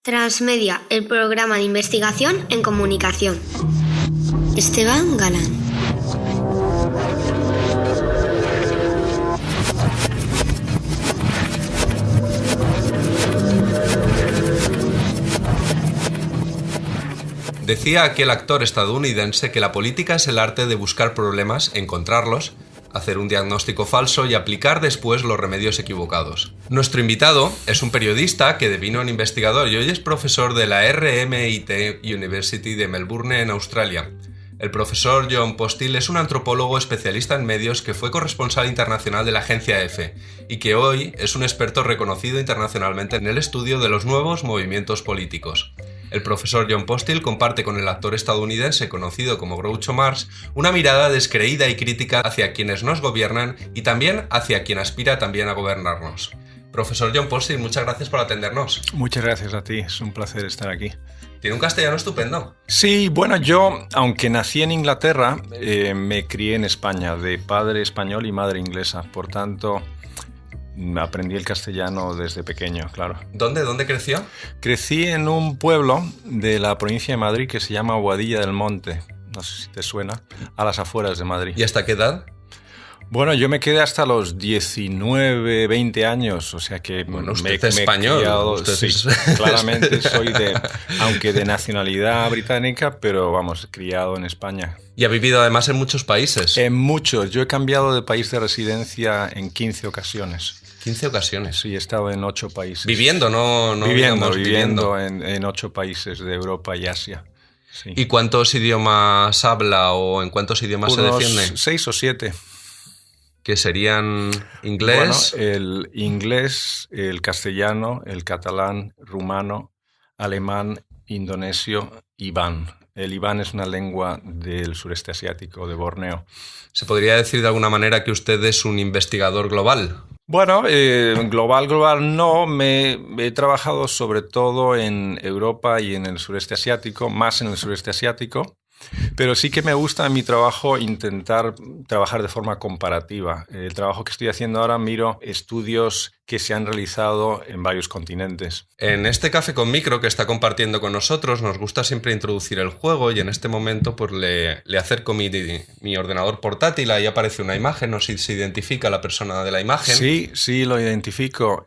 Transmedia, el programa de investigación en comunicación. Esteban Galán. Decía aquel actor estadounidense que la política es el arte de buscar problemas, encontrarlos, hacer un diagnóstico falso y aplicar después los remedios equivocados. Nuestro invitado es un periodista que devino en investigador y hoy es profesor de la RMIT University de Melbourne, en Australia. El profesor John Postil es un antropólogo especialista en medios que fue corresponsal internacional de la agencia EFE y que hoy es un experto reconocido internacionalmente en el estudio de los nuevos movimientos políticos. El profesor John Postil comparte con el actor estadounidense conocido como Groucho Marx una mirada descreída y crítica hacia quienes nos gobiernan y también hacia quien aspira también a gobernarnos. Profesor John Postil, muchas gracias por atendernos. Muchas gracias a ti, es un placer estar aquí. Tiene un castellano estupendo. Sí, bueno, yo, aunque nací en Inglaterra, me crié en España, de padre español y madre inglesa, por tanto aprendí el castellano desde pequeño, claro. ¿Dónde creció? Crecí en un pueblo de la provincia de Madrid que se llama Boadilla del Monte, no sé si te suena, a las afueras de Madrid. ¿Y hasta qué edad? Bueno, yo me quedé hasta los 19, 20 años, o sea que bueno, usted es español. Sí, claramente soy aunque de nacionalidad británica, pero vamos, criado en España. Y ha vivido además en muchos países. En muchos. Yo he cambiado de país de residencia en 15 ocasiones. 15 ocasiones. Sí, he estado en 8 países. Viviendo, no viviendo en 8 países de Europa y Asia. Sí. ¿Y cuántos idiomas habla o en cuántos idiomas se defiende? 6 o 7. ¿Que serían inglés? Bueno, el inglés, el castellano, el catalán, rumano, alemán, indonesio, Iban. El Iban es una lengua del sureste asiático, de Borneo. ¿Se podría decir de alguna manera que usted es un investigador global? Bueno, global no. He trabajado sobre todo en Europa y en el sureste asiático, más en el sureste asiático. Pero sí que me gusta en mi trabajo intentar trabajar de forma comparativa. El trabajo que estoy haciendo ahora miro estudios que se han realizado en varios continentes. En este Café con Micro que está compartiendo con nosotros nos gusta siempre introducir el juego y en este momento pues le acerco mi ordenador portátil, ahí aparece una imagen, no sé si se identifica la persona de la imagen. Sí, lo identifico.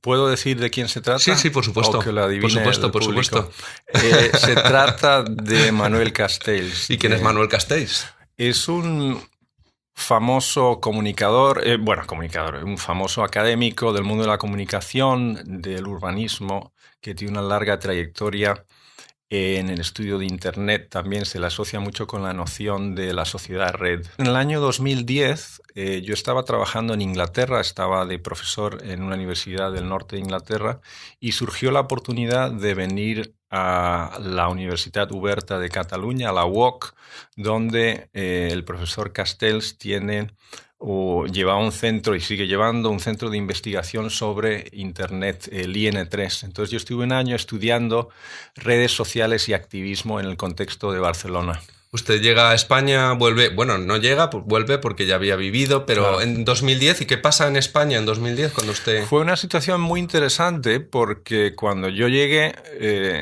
¿Puedo decir de quién se trata? Sí, por supuesto. O que lo adivine por supuesto. Se trata de Manuel Castells. ¿Y quién es Manuel Castells? Es un famoso comunicador, un famoso académico del mundo de la comunicación, del urbanismo, que tiene una larga trayectoria en el estudio de Internet. También se le asocia mucho con la noción de la sociedad red. En el año 2010 yo estaba trabajando en Inglaterra, estaba de profesor en una universidad del norte de Inglaterra y surgió la oportunidad de venir a la Universitat Oberta de Cataluña, a la UOC, donde el profesor Castells lleva un centro y sigue llevando un centro de investigación sobre Internet, el IN3. Entonces yo estuve un año estudiando redes sociales y activismo en el contexto de Barcelona. Usted llega a España, vuelve porque ya había vivido, pero claro. En 2010, ¿y qué pasa en España en 2010 cuando usted...? Fue una situación muy interesante porque cuando yo llegué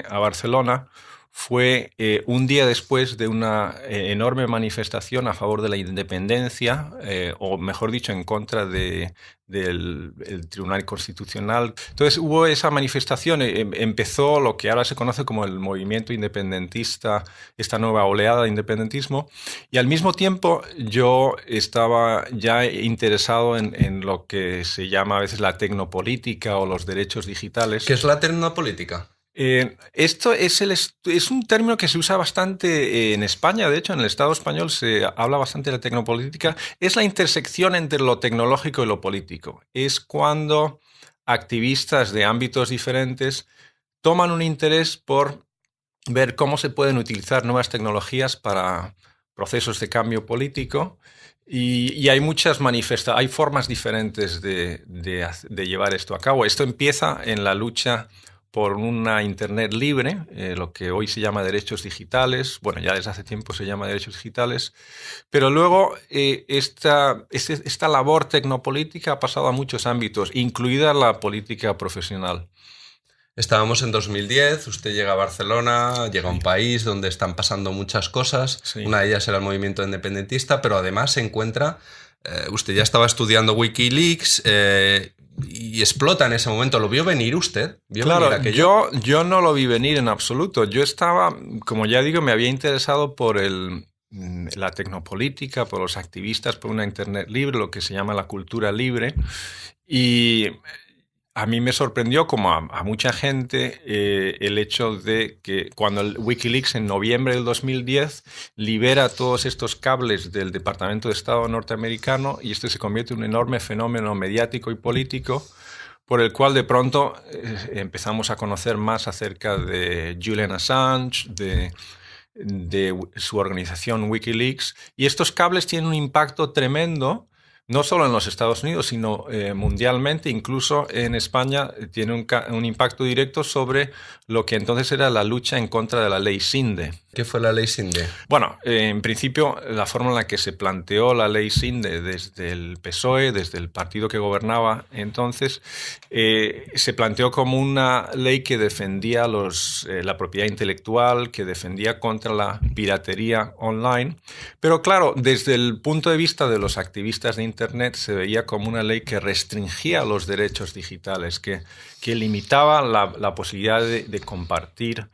a Barcelona fue un día después de una enorme manifestación a favor de la independencia, o mejor dicho, en contra del Tribunal Constitucional. Entonces hubo esa manifestación, empezó lo que ahora se conoce como el movimiento independentista, esta nueva oleada de independentismo, y al mismo tiempo yo estaba ya interesado en lo que se llama a veces la tecnopolítica o los derechos digitales. ¿Qué es la tecnopolítica? Esto es un término que se usa bastante en España. De hecho, en el Estado español se habla bastante de la tecnopolítica. Es la intersección entre lo tecnológico y lo político. Es cuando activistas de ámbitos diferentes toman un interés por ver cómo se pueden utilizar nuevas tecnologías para procesos de cambio político. Y hay muchas hay formas diferentes de llevar esto a cabo. Esto empieza en la lucha por una Internet libre, lo que hoy se llama derechos digitales, bueno, ya desde hace tiempo se llama derechos digitales, pero luego esta labor tecnopolítica ha pasado a muchos ámbitos, incluida la política profesional. Estábamos en 2010, usted llega a Barcelona, llega a un país donde están pasando muchas cosas, Sí. Una de ellas era el movimiento independentista, pero además se encuentra, usted ya estaba estudiando Wikileaks y explota en ese momento. ¿Lo vio venir usted? ¿Vio venir Claro, aquello? yo no lo vi venir en absoluto. Yo estaba, como ya digo, me había interesado por la tecnopolítica, por los activistas, por una Internet libre, lo que se llama la cultura libre. Y a mí me sorprendió, como a mucha gente, el hecho de que cuando el Wikileaks en noviembre del 2010 libera todos estos cables del Departamento de Estado norteamericano y este se convierte en un enorme fenómeno mediático y político por el cual de pronto empezamos a conocer más acerca de Julian Assange, de su organización Wikileaks, y estos cables tienen un impacto tremendo, no solo en los Estados Unidos, sino mundialmente, incluso en España tiene un impacto directo sobre lo que entonces era la lucha en contra de la ley Sinde. ¿Qué fue la ley Sinde? Bueno, en principio la forma en la que se planteó la ley Sinde desde el PSOE, desde el partido que gobernaba entonces, se planteó como una ley que defendía la propiedad intelectual, que defendía contra la piratería online. Pero claro, desde el punto de vista de los activistas de Internet se veía como una ley que restringía los derechos digitales, que limitaba la posibilidad de compartir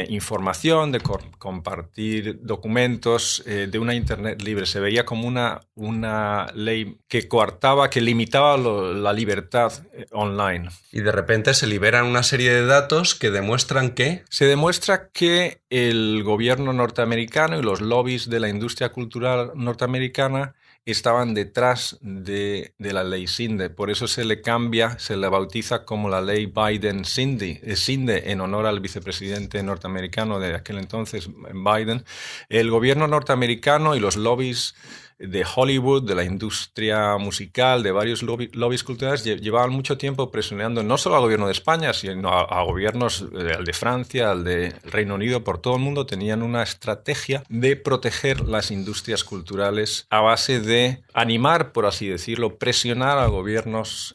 información, de compartir documentos de una Internet libre. Se veía como una ley que coartaba, que limitaba la libertad online. Y de repente se liberan una serie de datos que demuestran que... Se demuestra que el gobierno norteamericano y los lobbies de la industria cultural norteamericana estaban detrás de la ley Sinde. Por eso se le bautiza como la ley Biden-Sinde en honor al vicepresidente norteamericano de aquel entonces, Biden. El gobierno norteamericano y los lobbies de Hollywood, de la industria musical, de varios lobbies culturales, llevaban mucho tiempo presionando no solo al gobierno de España, sino a gobiernos, al de Francia, al de Reino Unido, por todo el mundo. Tenían una estrategia de proteger las industrias culturales a base de animar, por así decirlo, presionar a gobiernos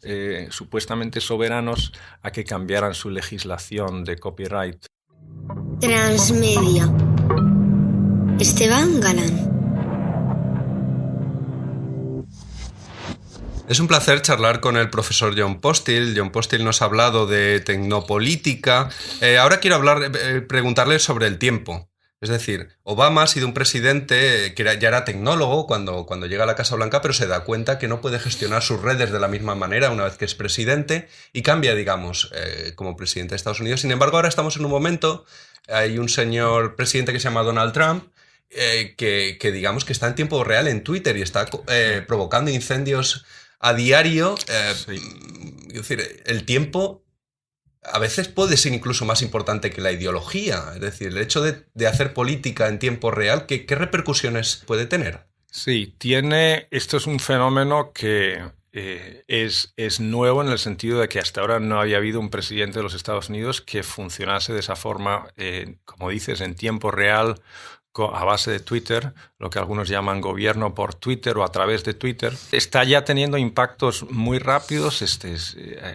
supuestamente soberanos a que cambiaran su legislación de copyright. Transmedia. Esteban Galán. Es un placer charlar con el profesor Jon Postil. Jon Postil nos ha hablado de tecnopolítica. Ahora quiero preguntarle sobre el tiempo. Es decir, Obama ha sido un presidente que ya era tecnólogo cuando llega a la Casa Blanca, pero se da cuenta que no puede gestionar sus redes de la misma manera una vez que es presidente y cambia, digamos, como presidente de Estados Unidos. Sin embargo, ahora estamos en un momento, hay un señor presidente que se llama Donald Trump, que digamos que está en tiempo real en Twitter y está provocando incendios a diario. Sí. Es decir, el tiempo a veces puede ser incluso más importante que la ideología. Es decir, el hecho de hacer política en tiempo real, ¿qué repercusiones puede tener? Sí, esto es un fenómeno que es nuevo en el sentido de que hasta ahora no había habido un presidente de los Estados Unidos que funcionase de esa forma, como dices, en tiempo real, a base de Twitter, lo que algunos llaman gobierno por Twitter o a través de Twitter. Está ya teniendo impactos muy rápidos,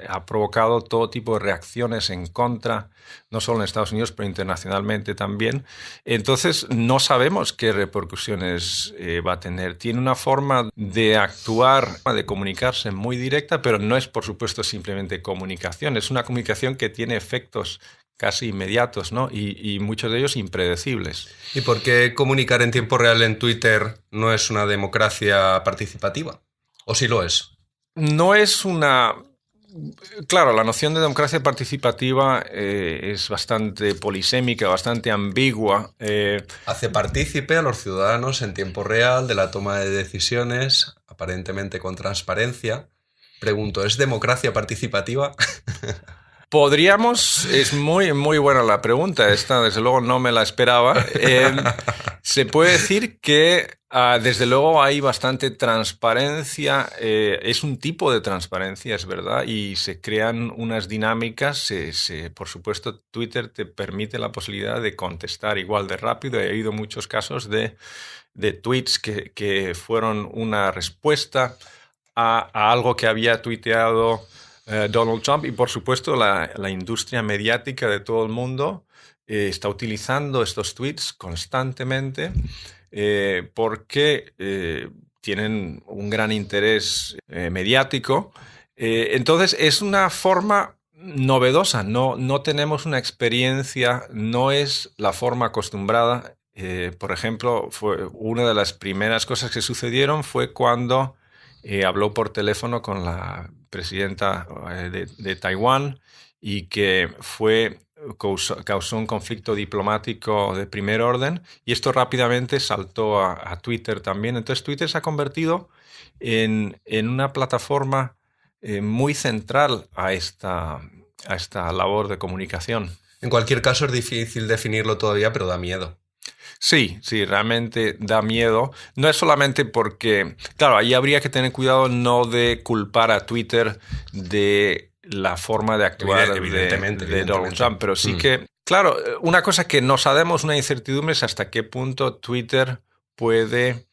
ha provocado todo tipo de reacciones en contra, no solo en Estados Unidos, pero internacionalmente también. Entonces, no sabemos qué repercusiones va a tener. Tiene una forma de actuar, de comunicarse muy directa, pero no es, por supuesto, simplemente comunicación. Es una comunicación que tiene efectos casi inmediatos, ¿no? Y muchos de ellos impredecibles. ¿Y por qué comunicar en tiempo real en Twitter no es una democracia participativa? ¿O sí lo es? No es una... Claro, la noción de democracia participativa es bastante polisémica, bastante ambigua. Hace partícipe a los ciudadanos en tiempo real de la toma de decisiones, aparentemente con transparencia. Pregunto, ¿es democracia participativa? Podríamos, es muy buena la pregunta, esta desde luego no me la esperaba. Se puede decir que desde luego hay bastante transparencia, es un tipo de transparencia, es verdad, y se crean unas dinámicas, por supuesto Twitter te permite la posibilidad de contestar igual de rápido. He oído muchos casos de tweets que fueron una respuesta a algo que había tuiteado Donald Trump y, por supuesto, la industria mediática de todo el mundo está utilizando estos tweets constantemente porque tienen un gran interés mediático. Entonces, es una forma novedosa, no tenemos una experiencia, no es la forma acostumbrada. Por ejemplo, una de las primeras cosas que sucedieron fue cuando habló por teléfono con la presidenta de Taiwán y que causó un conflicto diplomático de primer orden, y esto rápidamente saltó a Twitter también. Entonces Twitter se ha convertido en una plataforma muy central a esta labor de comunicación. En cualquier caso es difícil definirlo todavía, pero da miedo. Sí, realmente da miedo. No es solamente porque, claro, ahí habría que tener cuidado no de culpar a Twitter de la forma de actuar de Donald Trump, pero sí que, claro, una cosa que no sabemos, una incertidumbre, es hasta qué punto Twitter puede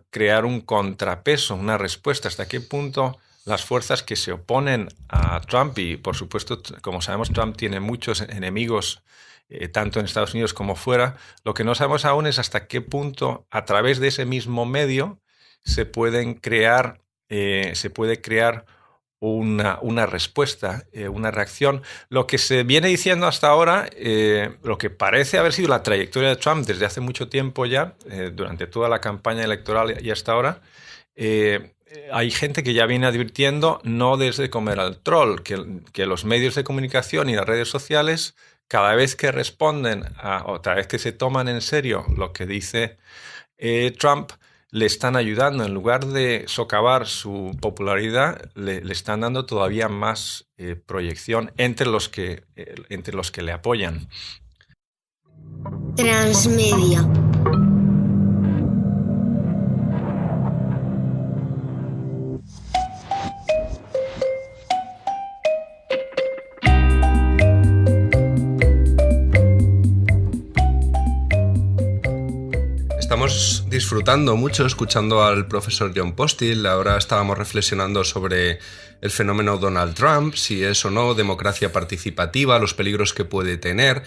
crear un contrapeso, una respuesta, hasta qué punto las fuerzas que se oponen a Trump, y por supuesto, como sabemos, Trump tiene muchos enemigos, tanto en Estados Unidos como fuera. Lo que no sabemos aún es hasta qué punto, a través de ese mismo medio, se puede crear una respuesta, una reacción. Lo que se viene diciendo hasta ahora, lo que parece haber sido la trayectoria de Trump desde hace mucho tiempo ya, durante toda la campaña electoral y hasta ahora, hay gente que ya viene advirtiendo, no desde comer al troll, que los medios de comunicación y las redes sociales, cada vez que responden o cada vez que se toman en serio lo que dice Trump, le están ayudando. En lugar de socavar su popularidad, le están dando todavía más proyección entre los que le apoyan. Transmedia. Estamos disfrutando mucho escuchando al profesor Jon Postil. Ahora estábamos reflexionando sobre el fenómeno Donald Trump, si es o no democracia participativa, los peligros que puede tener.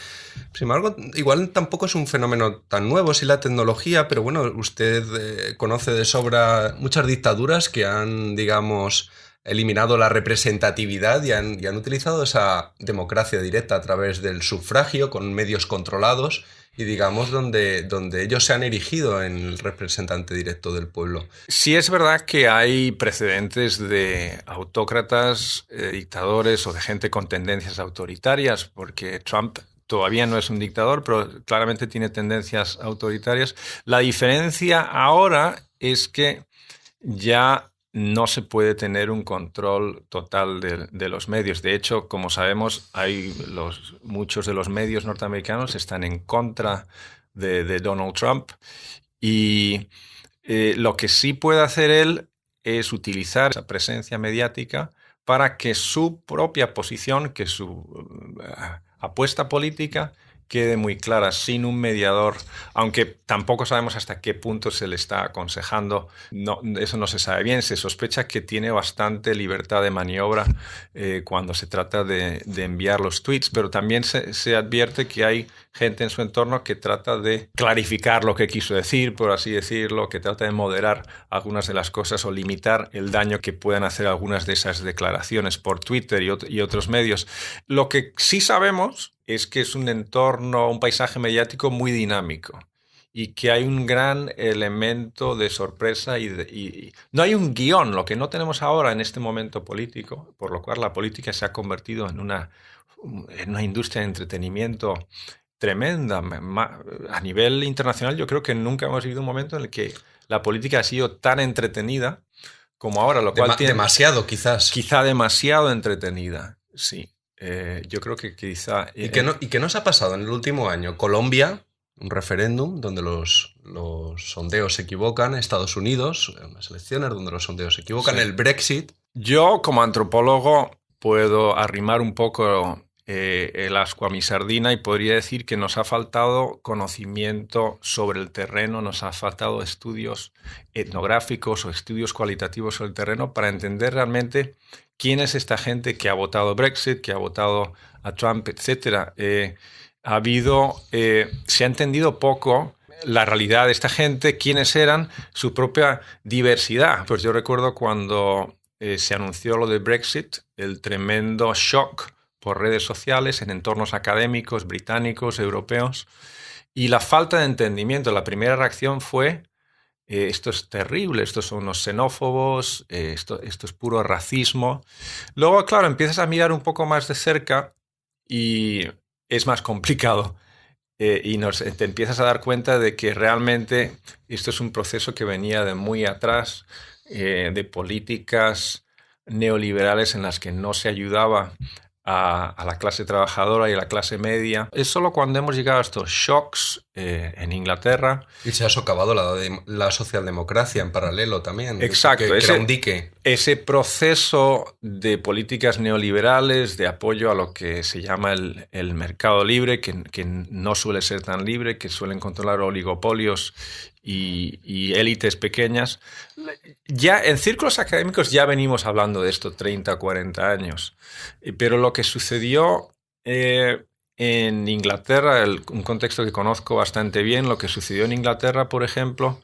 Sin embargo, igual tampoco es un fenómeno tan nuevo, sí, la tecnología, pero bueno, usted conoce de sobra muchas dictaduras que han, digamos, eliminado la representatividad y han utilizado esa democracia directa a través del sufragio con medios controlados y, digamos, donde ellos se han erigido en el representante directo del pueblo. Sí, es verdad que hay precedentes de autócratas, dictadores o de gente con tendencias autoritarias, porque Trump todavía no es un dictador, pero claramente tiene tendencias autoritarias. La diferencia ahora es que ya no se puede tener un control total de los medios. De hecho, como sabemos, muchos de los medios norteamericanos están en contra de Donald Trump, y lo que sí puede hacer él es utilizar esa presencia mediática para que su propia posición, que su apuesta política quede muy clara, sin un mediador, aunque tampoco sabemos hasta qué punto se le está aconsejando. No, eso no se sabe bien. Se sospecha que tiene bastante libertad de maniobra cuando se trata de enviar los tweets, pero también se advierte que hay gente en su entorno que trata de clarificar lo que quiso decir, por así decirlo, que trata de moderar algunas de las cosas o limitar el daño que puedan hacer algunas de esas declaraciones por Twitter y otros medios. Lo que sí sabemos es que es un entorno, un paisaje mediático muy dinámico y que hay un gran elemento de sorpresa y no hay un guión, lo que no tenemos ahora en este momento político, por lo cual la política se ha convertido en una industria de entretenimiento tremenda. A nivel internacional, yo creo que nunca hemos vivido un momento en el que la política ha sido tan entretenida como ahora, lo cual demasiado, quizás. Quizá demasiado entretenida, sí. Yo creo que quizá... ¿Y qué nos ha pasado en el último año? Colombia, un referéndum donde los sondeos se equivocan. Estados Unidos, unas elecciones donde los sondeos se equivocan. Sí. El Brexit. Yo, como antropólogo, puedo arrimar un poco el ascua a mi sardina y podría decir que nos ha faltado conocimiento sobre el terreno, nos ha faltado estudios etnográficos o estudios cualitativos sobre el terreno para entender realmente quién es esta gente que ha votado Brexit, que ha votado a Trump, etc. Se ha entendido poco la realidad de esta gente, quiénes eran, su propia diversidad. Pues yo recuerdo cuando se anunció lo de Brexit, el tremendo shock por redes sociales en entornos académicos, británicos, europeos, y la falta de entendimiento. La primera reacción fue: esto es terrible, estos son unos xenófobos, esto es puro racismo. Luego, claro, empiezas a mirar un poco más de cerca y es más complicado. Te empiezas a dar cuenta de que realmente esto es un proceso que venía de muy atrás, de políticas neoliberales en las que no se ayudaba a la clase trabajadora y a la clase media. Es solo cuando hemos llegado a estos shocks en Inglaterra. Y se ha socavado la socialdemocracia en paralelo también. Exacto. Que era un dique. Ese proceso de políticas neoliberales, de apoyo a lo que se llama el mercado libre, que no suele ser tan libre, que suelen controlar oligopolios y élites pequeñas. Ya en círculos académicos ya venimos hablando de esto 30 o 40 años. Pero lo que sucedió en Inglaterra, un contexto que conozco bastante bien, lo que sucedió en Inglaterra, por ejemplo,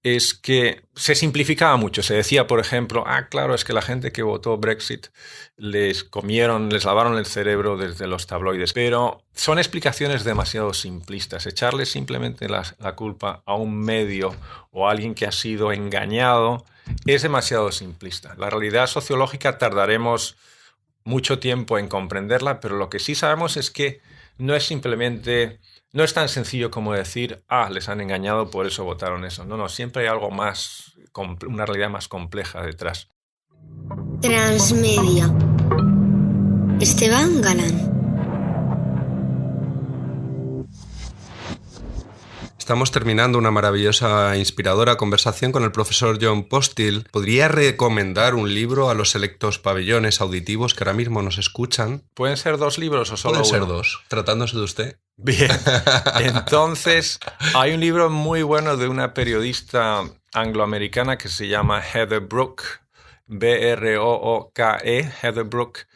es que se simplificaba mucho. Se decía, por ejemplo, claro, es que la gente que votó Brexit les lavaron el cerebro desde los tabloides. Pero son explicaciones demasiado simplistas. Echarle simplemente la culpa a un medio o a alguien que ha sido engañado es demasiado simplista. La realidad sociológica tardaremos mucho tiempo en comprenderla, pero lo que sí sabemos es que no es tan sencillo como decir, les han engañado, por eso votaron eso. No, siempre hay algo más, una realidad más compleja detrás. Transmedia. Esteban Galán. Estamos terminando una maravillosa e inspiradora conversación con el profesor John Postil. ¿Podría recomendar un libro a los selectos pabellones auditivos que ahora mismo nos escuchan? ¿Pueden ser 2 libros o solo uno? Pueden ser 2, tratándose de usted. Bien, entonces hay un libro muy bueno de una periodista angloamericana que se llama Heather Brooke, Brooke, Heather Brooke,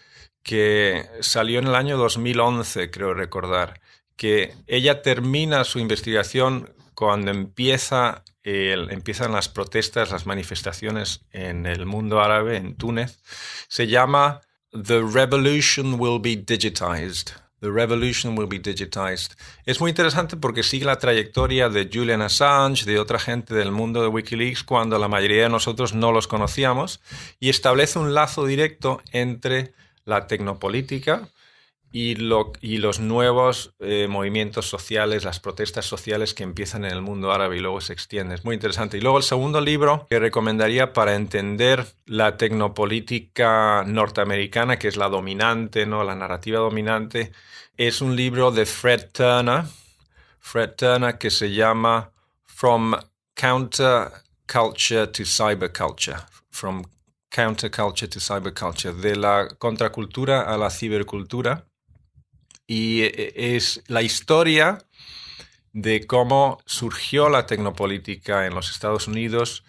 que salió en el año 2011, creo recordar, que ella termina su investigación cuando empiezan las protestas, las manifestaciones en el mundo árabe, en Túnez. Se llama The Revolution Will Be Digitized. The Revolution Will Be Digitized. Es muy interesante porque sigue la trayectoria de Julian Assange, de otra gente del mundo de Wikileaks, cuando la mayoría de nosotros no los conocíamos, y establece un lazo directo entre la tecnopolítica y los nuevos movimientos sociales, las protestas sociales que empiezan en el mundo árabe y luego se extienden. Es muy interesante. Y luego el segundo libro que recomendaría para entender la tecnopolítica norteamericana, que es la dominante, ¿no? La narrativa dominante, es un libro de Fred Turner, que se llama From Counterculture to Cyberculture. From Counterculture to Cyberculture, de la contracultura a la cibercultura. Y es la historia de cómo surgió la tecnopolítica en los Estados Unidos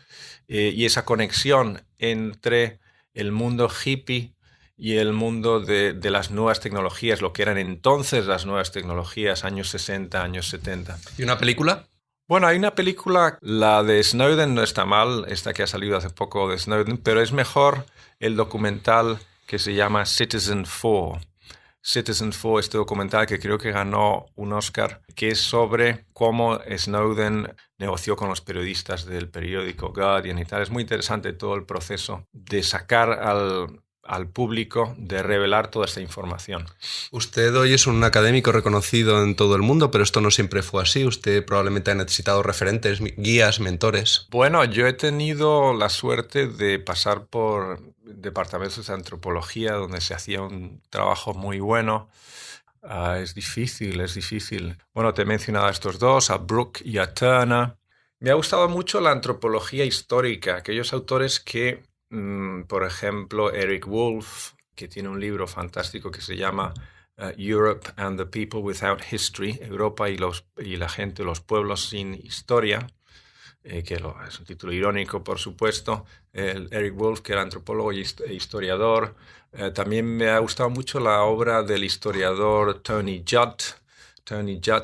y esa conexión entre el mundo hippie y el mundo de las nuevas tecnologías, lo que eran entonces las nuevas tecnologías, años 60, años 70. ¿Y una película? Bueno, hay una película, la de Snowden no está mal, esta que ha salido hace poco de Snowden, pero es mejor el documental que se llama Citizen4. Citizen4, este documental que creo que ganó un Oscar, que es sobre cómo Snowden negoció con los periodistas del periódico Guardian y tal. Es muy interesante todo el proceso de sacar al público, de revelar toda esta información. Usted hoy es un académico reconocido en todo el mundo, pero esto no siempre fue así. Usted probablemente ha necesitado referentes, guías, mentores. Bueno, yo he tenido la suerte de pasar por departamentos de antropología donde se hacía un trabajo muy bueno. Es difícil. Bueno, te he mencionado a estos dos, a Brooke y a Turner. Me ha gustado mucho la antropología histórica, aquellos autores que, por ejemplo, Eric Wolf, que tiene un libro fantástico que se llama Europe and the People Without History, Europa y la gente, los pueblos sin historia. es un título irónico, por supuesto. Eric Wolf, que era antropólogo e historiador. También me ha gustado mucho la obra del historiador Tony Judt,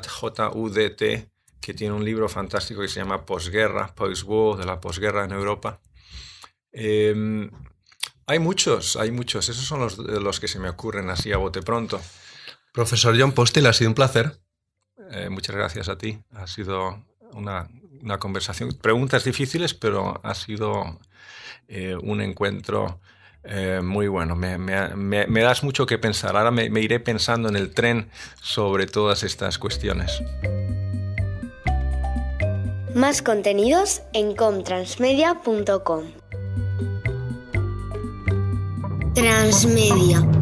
J-U-D-T, que tiene un libro fantástico que se llama Posguerra, Post-War, de la posguerra en Europa. Hay muchos. Esos son los que se me ocurren así a bote pronto. Profesor Jon Postel, ha sido un placer. Muchas gracias a ti. Ha sido una conversación, preguntas difíciles, pero ha sido un encuentro muy bueno. Me das mucho que pensar. Ahora me iré pensando en el tren sobre todas estas cuestiones. Más contenidos en comtransmedia.com. Transmedia.